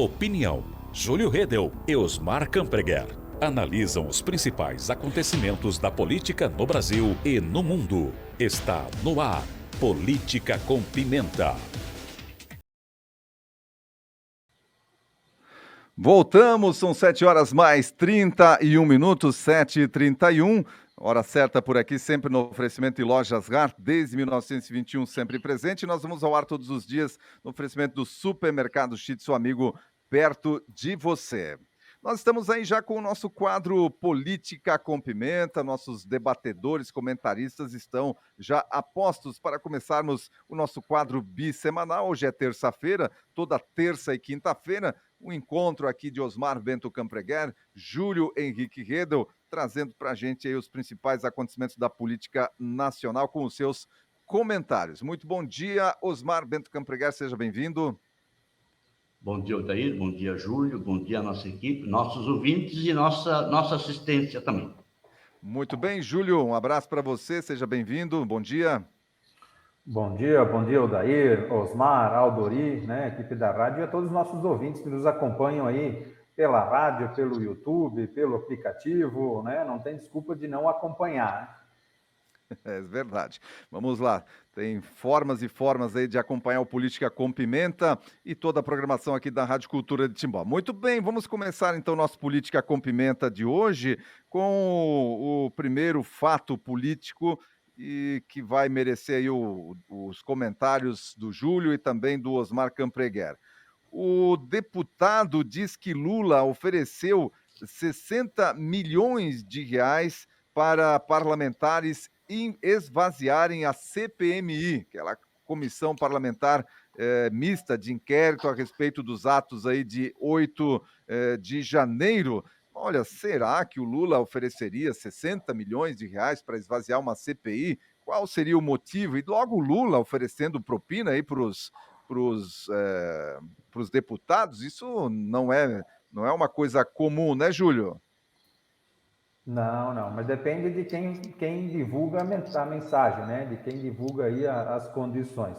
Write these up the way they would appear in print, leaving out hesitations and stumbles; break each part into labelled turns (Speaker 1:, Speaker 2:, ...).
Speaker 1: Opinião. Júlio Redel e Osmar Campreguer analisam os principais acontecimentos da política no Brasil e no mundo. Está no ar. Política com Pimenta.
Speaker 2: Voltamos, são 7 horas mais 31 minutos, 7h31. Hora certa por aqui, sempre no oferecimento de Lojas Hart, desde 1921, sempre presente. Nós vamos ao ar todos os dias no oferecimento do Supermercado Chit, seu amigo perto de você. Nós estamos aí já com o nosso quadro Política com Pimenta, nossos debatedores, comentaristas estão já apostos para começarmos o nosso quadro bissemanal. Hoje é terça-feira, toda terça e quinta-feira, um encontro aqui de Osmar Bento Campreguer, Júlio Henrique Redel, trazendo para a gente aí os principais acontecimentos da política nacional com os seus comentários. Muito bom dia, Osmar Bento Campreguer, seja bem-vindo.
Speaker 3: Bom dia, Odair, bom dia, Júlio, bom dia, nossa equipe, nossos ouvintes e nossa assistência também.
Speaker 2: Muito bem, Júlio, um abraço para você, seja bem-vindo, bom dia.
Speaker 4: Bom dia, Odair, Osmar, Aldori, equipe da rádio e a todos os nossos ouvintes que nos acompanham aí pela rádio, pelo YouTube, pelo aplicativo, não tem desculpa de não acompanhar.
Speaker 2: É verdade. Vamos lá. Tem formas e formas aí de acompanhar o Política com Pimenta e toda a programação aqui da Rádio Cultura de Timbó. Muito bem, vamos começar então nosso Política com Pimenta de hoje com o primeiro fato político e que vai merecer aí os comentários do Júlio e também do Osmar Campreguer. O deputado diz que Lula ofereceu 60 milhões de reais para parlamentares esvaziarem a CPMI, aquela comissão parlamentar mista de inquérito a respeito dos atos aí de 8 de janeiro. Olha, será que o Lula ofereceria 60 milhões de reais para esvaziar uma CPI? Qual seria o motivo? E logo o Lula oferecendo propina aí para os deputados, isso não é uma coisa comum, né, Júlio?
Speaker 4: Não, mas depende de quem divulga a mensagem, de quem divulga aí as condições.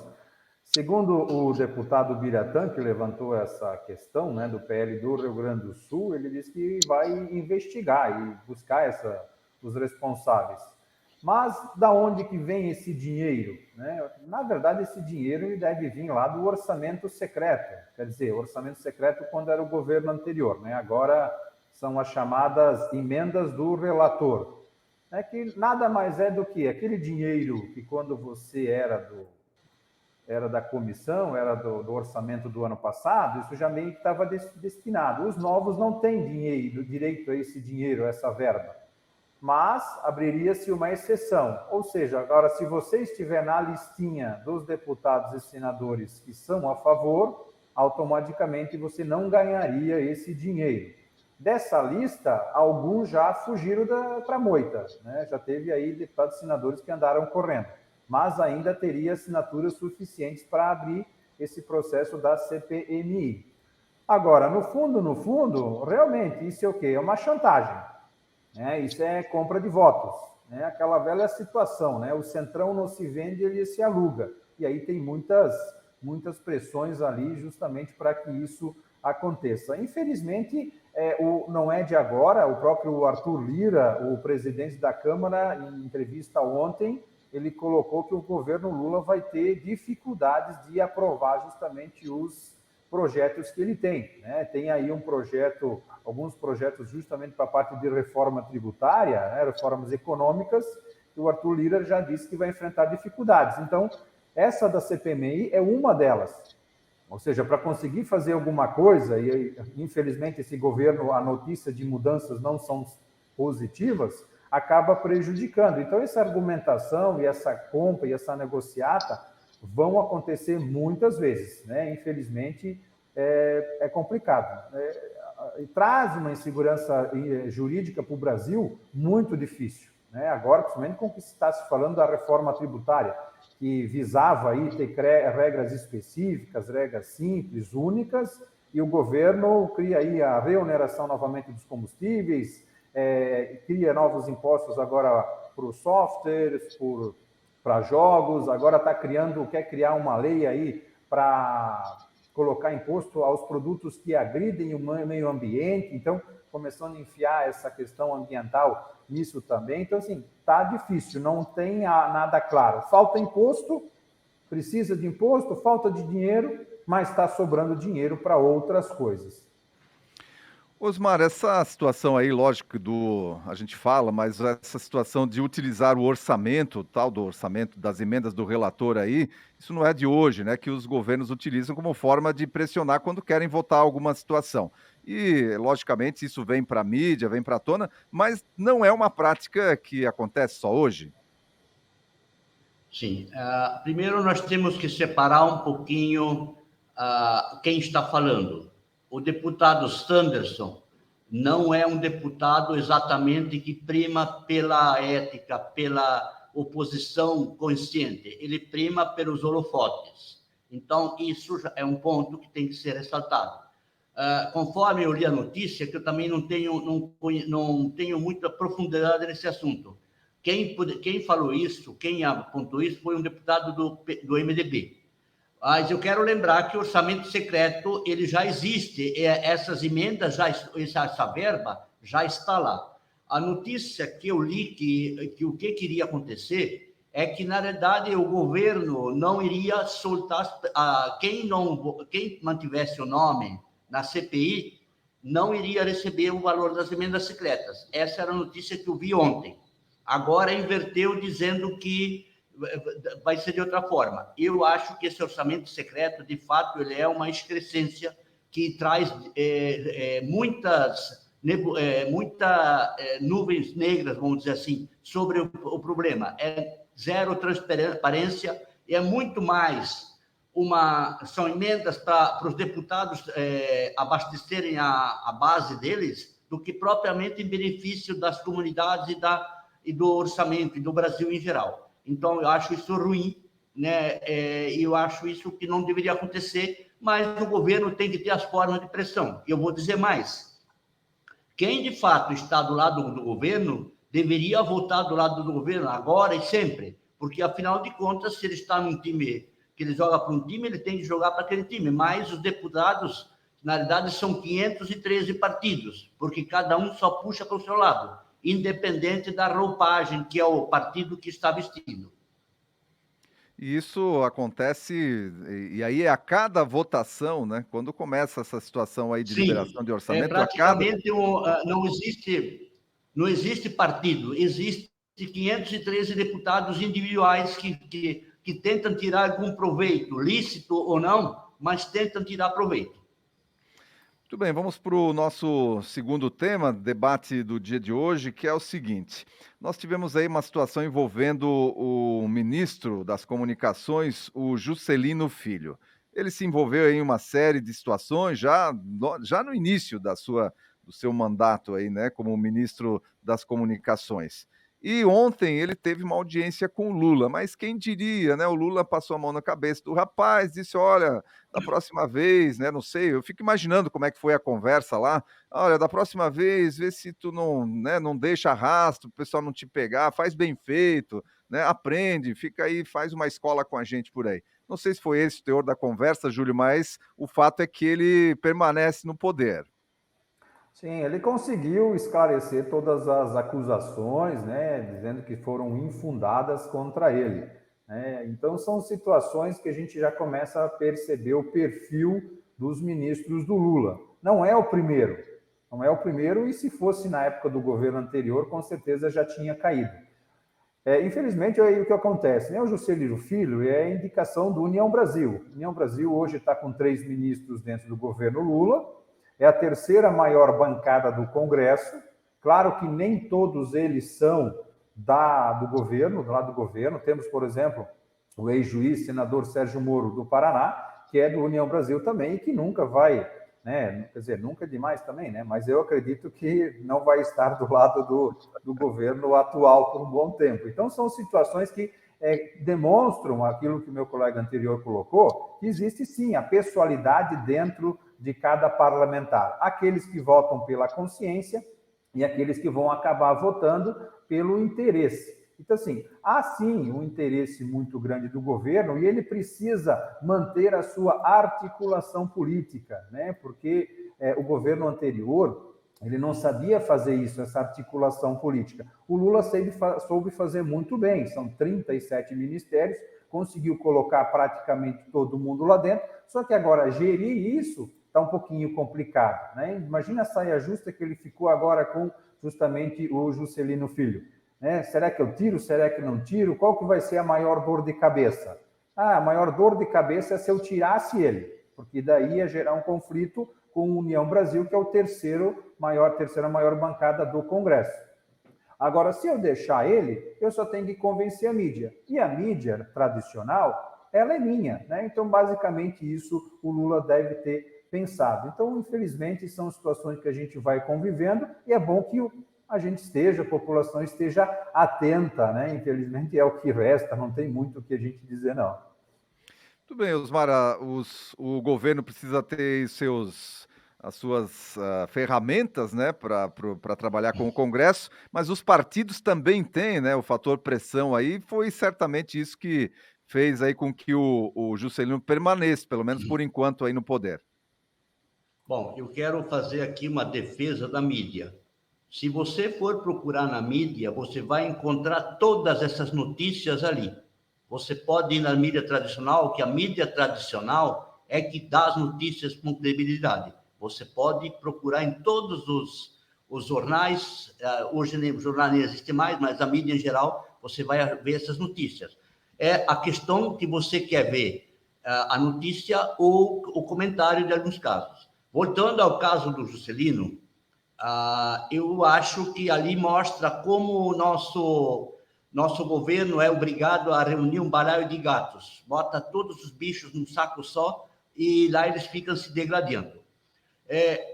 Speaker 4: Segundo o deputado Biratã, que levantou essa questão, do PL do Rio Grande do Sul, ele disse que vai investigar e buscar os responsáveis. Mas da onde que vem esse dinheiro? Na verdade, esse dinheiro ele deve vir lá do orçamento secreto. Quer dizer, orçamento secreto quando era o governo anterior. Agora são as chamadas emendas do relator. Que nada mais é do que aquele dinheiro que quando você era da comissão, era do orçamento do ano passado, isso já meio que estava destinado. Os novos não têm direito a esse dinheiro, a essa verba. Mas abriria-se uma exceção. Ou seja, agora, se você estiver na listinha dos deputados e senadores que são a favor, automaticamente você não ganharia esse dinheiro. Dessa lista, alguns já fugiram para a moita. Já teve aí deputados e senadores que andaram correndo. Mas ainda teria assinaturas suficientes para abrir esse processo da CPMI. Agora, no fundo, realmente, isso é o quê? É uma chantagem. Isso é compra de votos. Aquela velha situação, o centrão não se vende, ele se aluga. E aí tem muitas pressões ali justamente para que isso aconteça. Infelizmente, não é de agora, o próprio Arthur Lira, o presidente da Câmara, em entrevista ontem, ele colocou que o governo Lula vai ter dificuldades de aprovar justamente os projetos que ele tem. Tem aí alguns projetos justamente para a parte de reforma tributária, reformas econômicas, que o Arthur Lira já disse que vai enfrentar dificuldades. Então, essa da CPMI é uma delas. Ou seja, para conseguir fazer alguma coisa, e infelizmente esse governo, a notícia de mudanças não são positivas, acaba prejudicando. Então, essa argumentação e essa compra e essa negociata vão acontecer muitas vezes. Infelizmente, é complicado. Traz uma insegurança jurídica para o Brasil muito difícil. Agora, principalmente com o que está se falando da reforma tributária, que visava aí ter regras específicas, regras simples, únicas, e o governo cria aí a reoneração novamente dos combustíveis, cria novos impostos agora para os softwares, para jogos, agora quer criar uma lei aí para colocar imposto aos produtos que agridem o meio ambiente, então começando a enfiar essa questão ambiental nisso também. Então, assim, tá difícil, não tem nada claro. Falta imposto, precisa de imposto, falta de dinheiro, mas está sobrando dinheiro para outras coisas.
Speaker 2: Osmar, essa situação aí, lógico, a gente fala, mas essa situação de utilizar o orçamento, tal do orçamento das emendas do relator aí, isso não é de hoje, né? Que os governos utilizam como forma de pressionar quando querem votar alguma situação. E, logicamente, isso vem para a mídia, vem para a tona, mas não é uma prática que acontece só hoje.
Speaker 3: Sim. Primeiro, nós temos que separar um pouquinho quem está falando. O deputado Sanderson não é um deputado exatamente que prima pela ética, pela oposição consciente. Ele prima pelos holofotes. Então, isso é um ponto que tem que ser ressaltado. Conforme eu li a notícia, que eu também não tenho muita profundidade nesse assunto. Quem falou isso, quem apontou isso, foi um deputado do MDB. Mas eu quero lembrar que o orçamento secreto ele já existe, essas emendas, essa verba já está lá. A notícia que eu li que o que queria acontecer é que, na verdade, o governo não iria soltar, quem mantivesse o nome na CPI não iria receber o valor das emendas secretas. Essa era a notícia que eu vi ontem. Agora inverteu dizendo que vai ser de outra forma. Eu acho que esse orçamento secreto, de fato, ele é uma excrescência que traz muitas nuvens negras, vamos dizer assim, sobre o problema. É zero transparência e é muito mais são emendas para os deputados abastecerem a base deles do que propriamente em benefício das comunidades e do orçamento e do Brasil em geral. Então, eu acho isso ruim, né? Eu acho isso que não deveria acontecer, mas o governo tem que ter as formas de pressão. Eu vou dizer mais. Quem, de fato, está do lado do governo, deveria votar do lado do governo agora e sempre, porque, afinal de contas, se ele está num time que ele joga para um time, ele tem que jogar para aquele time. Mas os deputados, na verdade, são 513 partidos, porque cada um só puxa para o seu lado, independente da roupagem, que é o partido que está vestindo.
Speaker 2: E isso acontece, e aí a cada votação, né? Quando começa essa situação aí de liberação de orçamento,
Speaker 3: praticamente não existe partido, existe 513 deputados individuais que tentam tirar algum proveito, lícito ou não, mas tentam tirar proveito.
Speaker 2: Muito bem, vamos para o nosso segundo tema, debate do dia de hoje, que é o seguinte. Nós tivemos aí uma situação envolvendo o ministro das Comunicações, o Juscelino Filho. Ele se envolveu em uma série de situações já no início do seu mandato aí, né, como ministro das Comunicações. E ontem ele teve uma audiência com o Lula, mas quem diria, né? O Lula passou a mão na cabeça do rapaz, disse, olha, da próxima vez, né? Não sei, eu fico imaginando como é que foi a conversa lá. Olha, da próxima vez, vê se tu não, né, não deixa rastro, o pessoal não te pegar, faz bem feito, né? Aprende, fica aí, faz uma escola com a gente por aí. Não sei se foi esse o teor da conversa, Júlio, mas o fato é que ele permanece no poder.
Speaker 4: Sim, ele conseguiu esclarecer todas as acusações, né, dizendo que foram infundadas contra ele. Né? Então, são situações que a gente já começa a perceber o perfil dos ministros do Lula. Não é o primeiro, e se fosse na época do governo anterior, com certeza já tinha caído. Infelizmente, aí o que acontece? Né? O Juscelino Filho é a indicação do União Brasil. União Brasil hoje está com 3 ministros dentro do governo Lula, é a terceira maior bancada do Congresso. Claro que nem todos eles são do lado do governo. Temos, por exemplo, o ex-juiz, senador Sérgio Moro, do Paraná, que é do União Brasil também, e que nunca vai, né? Quer dizer, nunca é demais também, né? Mas eu acredito que não vai estar do lado do governo atual por um bom tempo. Então, são situações que demonstram aquilo que meu colega anterior colocou, que existe sim a pessoalidade dentro de cada parlamentar. Aqueles que votam pela consciência e aqueles que vão acabar votando pelo interesse. Então, assim, há sim um interesse muito grande do governo e ele precisa manter a sua articulação política, né? Porque o governo anterior, ele não sabia fazer isso, essa articulação política. O Lula soube fazer muito bem, são 37 ministérios, conseguiu colocar praticamente todo mundo lá dentro, só que agora gerir isso está um pouquinho complicado, né? Imagina a saia justa que ele ficou agora com justamente o Juscelino Filho. Né? Será que eu tiro? Será que não tiro? Qual que vai ser a maior dor de cabeça? A maior dor de cabeça é se eu tirasse ele, porque daí ia gerar um conflito com o União Brasil, que é a terceira maior bancada do Congresso. Agora, se eu deixar ele, eu só tenho que convencer a mídia. E a mídia tradicional, ela é minha, né? Então, basicamente, isso o Lula deve ter pensado. Então, infelizmente, são situações que a gente vai convivendo e é bom que a população esteja atenta, né? Infelizmente é o que resta, não tem muito o que a gente dizer, não.
Speaker 2: Tudo bem, Osmar, o governo precisa ter as suas ferramentas, né, para trabalhar com o Congresso, mas os partidos também têm, né, o fator pressão aí, foi certamente isso que fez aí com que o Juscelino permaneça, pelo menos por enquanto, aí no poder.
Speaker 3: Bom, eu quero fazer aqui uma defesa da mídia. Se você for procurar na mídia, você vai encontrar todas essas notícias ali. Você pode ir na mídia tradicional, que a mídia tradicional é que dá as notícias com credibilidade. Você pode procurar em todos os jornais, hoje o jornal nem existe mais, mas a mídia em geral, você vai ver essas notícias. É a questão que você quer ver, a notícia ou o comentário de alguns casos. Voltando ao caso do Juscelino, eu acho que ali mostra como o nosso governo é obrigado a reunir um baralho de gatos. Bota todos os bichos num saco só e lá eles ficam se degradando.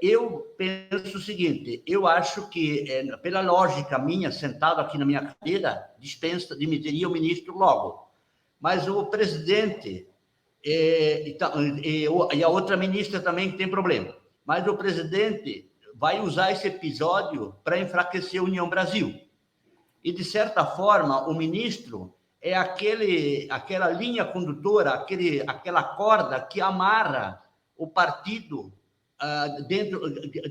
Speaker 3: Eu penso o seguinte, eu acho que, pela lógica minha, sentado aqui na minha cadeira, demitiria o ministro logo. Mas o presidente, e a outra ministra também tem problema, mas o presidente vai usar esse episódio para enfraquecer a União Brasil. E, de certa forma, o ministro é aquela linha condutora, aquela corda que amarra o partido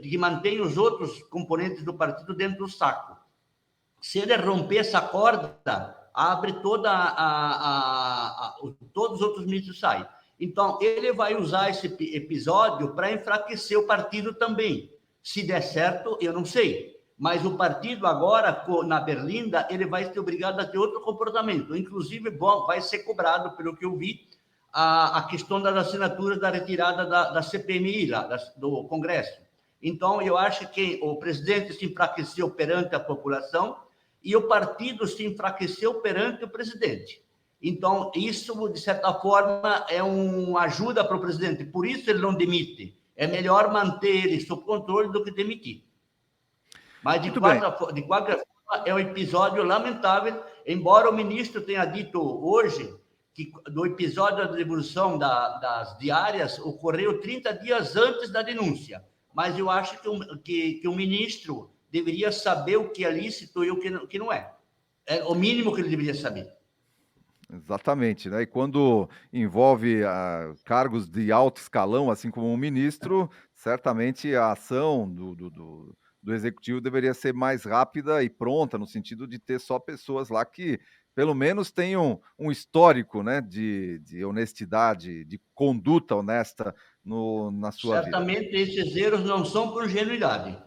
Speaker 3: que mantém os outros componentes do partido dentro do saco. Se ele romper essa corda, abre todos os outros ministros saem. Então, ele vai usar esse episódio para enfraquecer o partido também. Se der certo, eu não sei. Mas o partido agora, na Berlinda, ele vai ser obrigado a ter outro comportamento. Inclusive, vai ser cobrado, pelo que eu vi, a questão das assinaturas da retirada da CPMI, do Congresso. Então, eu acho que o presidente se enfraqueceu perante a população e o partido se enfraqueceu perante o presidente. Então, isso, de certa forma, é uma ajuda para o presidente. Por isso ele não demite. É melhor manter ele sob controle do que demitir. Mas, de qualquer forma, é um episódio lamentável, embora o ministro tenha dito hoje que no episódio da devolução das diárias ocorreu 30 dias antes da denúncia. Mas eu acho que o ministro deveria saber o que é lícito e o que não é. É o mínimo que ele deveria saber.
Speaker 2: Exatamente, né? E quando envolve cargos de alto escalão, assim como um ministro, certamente a ação do executivo deveria ser mais rápida e pronta, no sentido de ter só pessoas lá que, pelo menos, tenham um histórico, né, de honestidade, de conduta honesta na sua vida.
Speaker 3: Certamente esses erros não são por ingenuidade.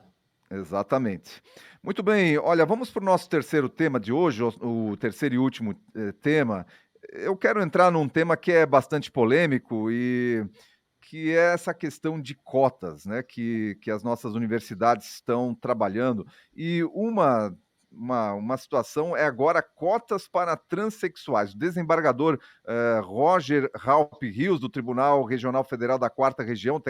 Speaker 2: Exatamente. Muito bem, olha, vamos para o nosso terceiro tema de hoje, o terceiro e último tema. Eu quero entrar num tema que é bastante polêmico e que é essa questão de cotas, né, que as nossas universidades estão trabalhando. E uma situação é agora cotas para transexuais. O desembargador Roger Raup Rios, do Tribunal Regional Federal da 4ª Região,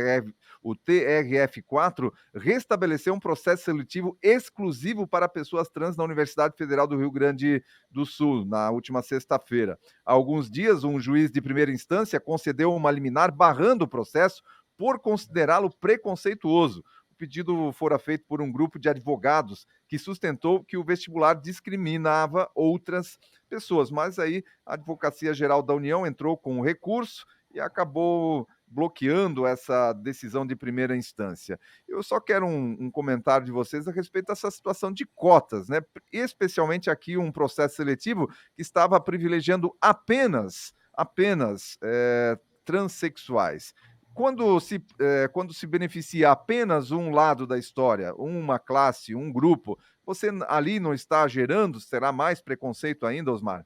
Speaker 2: o TRF4, restabeleceu um processo seletivo exclusivo para pessoas trans na Universidade Federal do Rio Grande do Sul, na última sexta-feira. Há alguns dias, um juiz de primeira instância concedeu uma liminar barrando o processo por considerá-lo preconceituoso. O pedido fora feito por um grupo de advogados que sustentou que o vestibular discriminava outras pessoas, mas aí a Advocacia Geral da União entrou com um recurso e acabou bloqueando essa decisão de primeira instância. Eu só quero um comentário de vocês a respeito dessa situação de cotas, né? Especialmente aqui um processo seletivo que estava privilegiando apenas transexuais. Quando se beneficia apenas um lado da história, uma classe, um grupo, você ali não está gerando, será mais preconceito ainda, Osmar?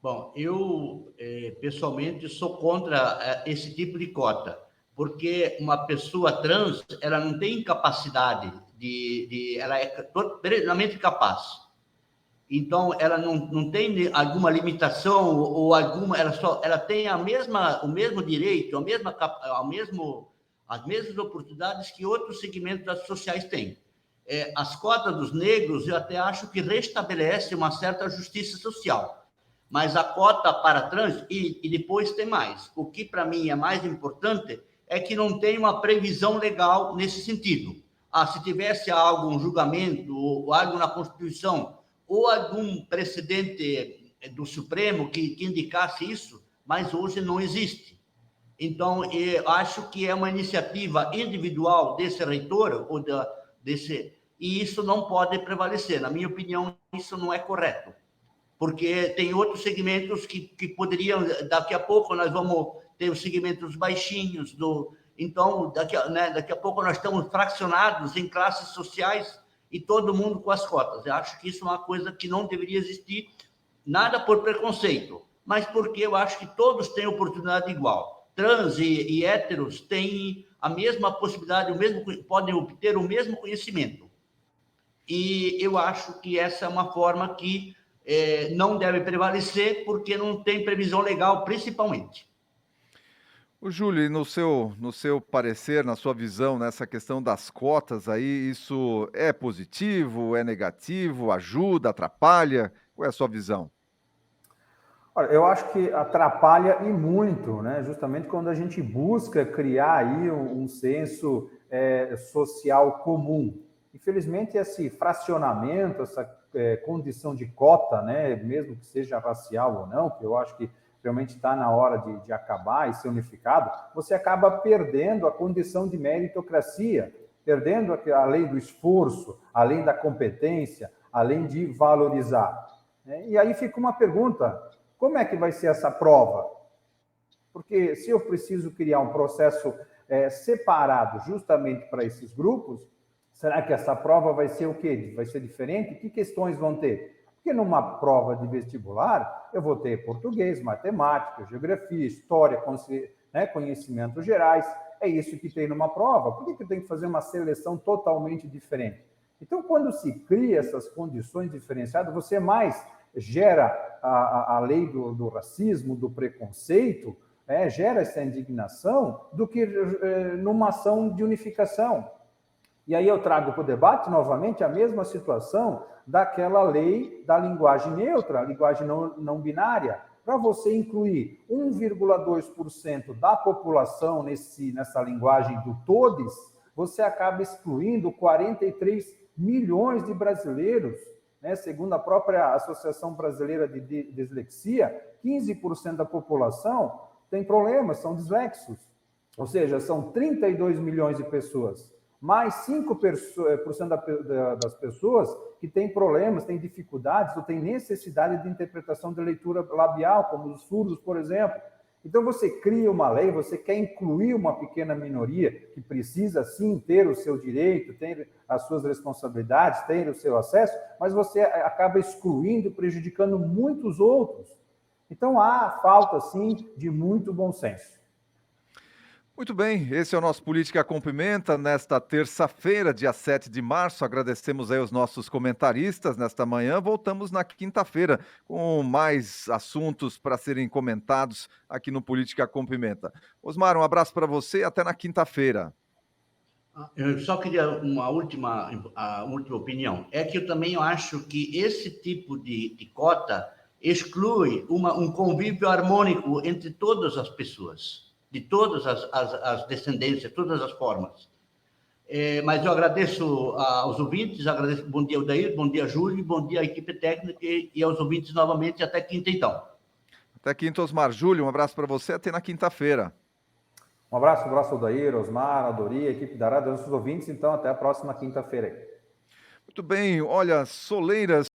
Speaker 3: Bom, eu pessoalmente sou contra esse tipo de cota, porque uma pessoa trans, ela não tem capacidade ela é plenamente capaz. Então, ela não tem alguma limitação ou alguma, ela tem o mesmo direito, as mesmas oportunidades que outros segmentos sociais têm. As cotas dos negros, eu até acho que restabelece uma certa justiça social. Mas a cota para trans, e depois tem mais. O que para mim é mais importante é que não tem uma previsão legal nesse sentido. Se tivesse um julgamento ou algo na Constituição, ou algum precedente do Supremo que indicasse isso, mas hoje não existe. Então, eu acho que é uma iniciativa individual desse reitor, e isso não pode prevalecer. Na minha opinião, isso não é correto. Porque tem outros segmentos que poderiam, daqui a pouco nós vamos ter os segmentos baixinhos, então daqui a pouco nós estamos fracionados em classes sociais e todo mundo com as cotas. Eu acho que isso é uma coisa que não deveria existir, nada por preconceito, mas porque eu acho que todos têm oportunidade igual. Trans e héteros têm a mesma possibilidade, podem obter o mesmo conhecimento. E eu acho que essa é uma forma que não deve prevalecer, porque não tem previsão legal, principalmente.
Speaker 2: O Júlio, no seu parecer, na sua visão, nessa questão das cotas aí, isso é positivo, é negativo, ajuda, atrapalha? Qual é a sua visão?
Speaker 4: Olha, eu acho que atrapalha e muito, né? Justamente quando a gente busca criar aí um senso social comum. Infelizmente, esse fracionamento, essa condição de cota, né, mesmo que seja racial ou não, que eu acho que realmente está na hora de acabar e ser unificado, você acaba perdendo a condição de meritocracia, perdendo a lei do esforço, a lei da competência, a lei de valorizar. E aí fica uma pergunta, como é que vai ser essa prova? Porque se eu preciso criar um processo separado justamente para esses grupos, será que essa prova vai ser o quê? Vai ser diferente? Que questões vão ter? Porque numa prova de vestibular, eu vou ter português, matemática, geografia, história, conhecimentos gerais. É isso que tem numa prova. Por que eu tenho que fazer uma seleção totalmente diferente? Então, quando se cria essas condições diferenciadas, você mais gera a lei do racismo, do preconceito, gera essa indignação, do que numa ação de unificação. E aí eu trago para o debate, novamente, a mesma situação daquela lei da linguagem neutra, a linguagem não binária, para você incluir 1,2% da população nessa linguagem do todes, você acaba excluindo 43 milhões de brasileiros, né? Segundo a própria Associação Brasileira de Dislexia, 15% da população tem problemas, são dislexos, ou seja, são 32 milhões de pessoas. Mais 5% das pessoas que têm problemas, têm dificuldades ou têm necessidade de interpretação de leitura labial, como os surdos, por exemplo. Então, você cria uma lei, você quer incluir uma pequena minoria que precisa, sim, ter o seu direito, ter as suas responsabilidades, ter o seu acesso, mas você acaba excluindo, prejudicando muitos outros. Então, há falta, sim, de muito bom senso.
Speaker 2: Muito bem, esse é o nosso Política com Pimenta, nesta terça-feira, dia 7 de março. Agradecemos aí os nossos comentaristas nesta manhã. Voltamos na quinta-feira com mais assuntos para serem comentados aqui no Política com Pimenta. Osmar, um abraço para você e até na quinta-feira.
Speaker 3: Eu só queria uma última opinião. É que eu também acho que esse tipo de cota exclui um convívio harmônico entre todas as pessoas, de todas as descendências, todas as formas. Mas eu agradeço aos ouvintes, agradeço, bom dia, Odair, bom dia, Júlio, bom dia à equipe técnica e aos ouvintes novamente, até quinta, então.
Speaker 2: Até quinta, Osmar. Júlio, um abraço para você, até na quinta-feira.
Speaker 4: Um abraço, Odair, Osmar, Adori, equipe da rádio, nossos ouvintes, então até a próxima quinta-feira.
Speaker 2: Muito bem, olha, Soleiras.